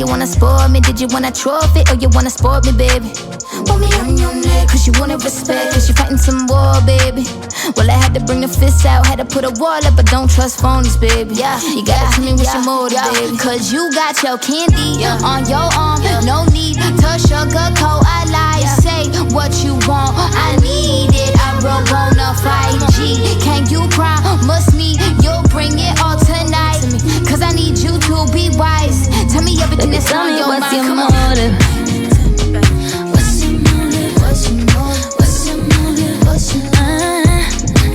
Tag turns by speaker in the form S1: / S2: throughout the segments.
S1: wanna spoil me? Did you want a trophy or you wanna sport me, baby? Want me on your neck, cause you wanted respect, cause you fighting some war, baby. Well, I had to bring the fists out, had to put a wall up, but don't trust phonies, baby. Yeah, you gotta tell me what's your motive, baby. Cause you got your candy on your arm, no need to sugarcoat. I lie, say what you want, I need it. I broke on a 5G. Can you promise me you'll bring it all tonight? Cause I need you to be wise. Tell me everything that's on your mind.
S2: What's your motive?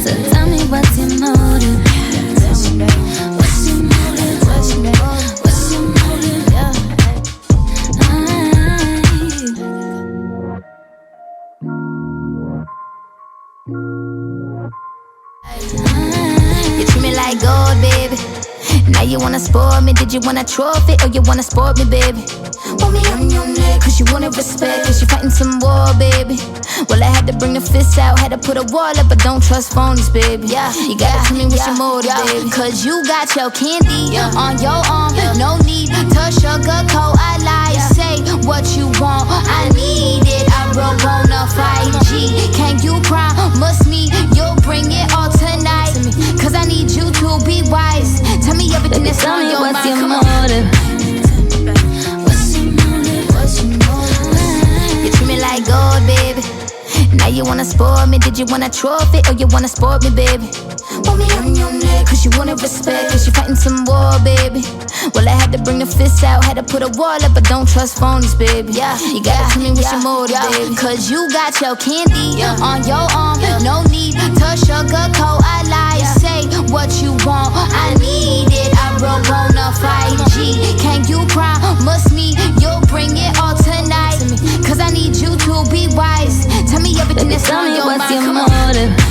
S2: So tell me what's your motive? What's your motive? What's your motive?
S1: You treat me like gold, baby. Now you wanna spoil me? Did you want a trophy or you wanna sport me, baby? Want me on your neck, cause you wanted respect, cause you fighting some war, baby. Well, I had to bring the fists out, had to put a wall up, but don't trust phonies, baby. Yeah, you gotta tell me what's your motive, baby. Cause you got your candy on your arm, no need to sugarcoat. I lie, say what you want, I need it. I broke on a 5G. Can you promise me you'll bring it all tonight? Cause I need you to be wise. Tell me everything that's on your mind.
S2: What's your motive?
S1: You treat me like gold, baby. Now you wanna spoil me? Did you want a trophy or you wanna sport me, baby? Want me on your neck, cause you wanted respect, cause you fighting some war, baby. Well, I had to bring the fists out, had to put a wall up, but don't trust phonies, baby. Yeah, you gotta tell me what's your motive, baby. Cause you got your candy on your arm, no need to sugarcoat. I lie, say what you want, I need it. I broke on a 5G. Can you promise me you'll bring it all tonight? Cause I need you to be wise. Tell me everything that's on your mind.
S2: What's your motive?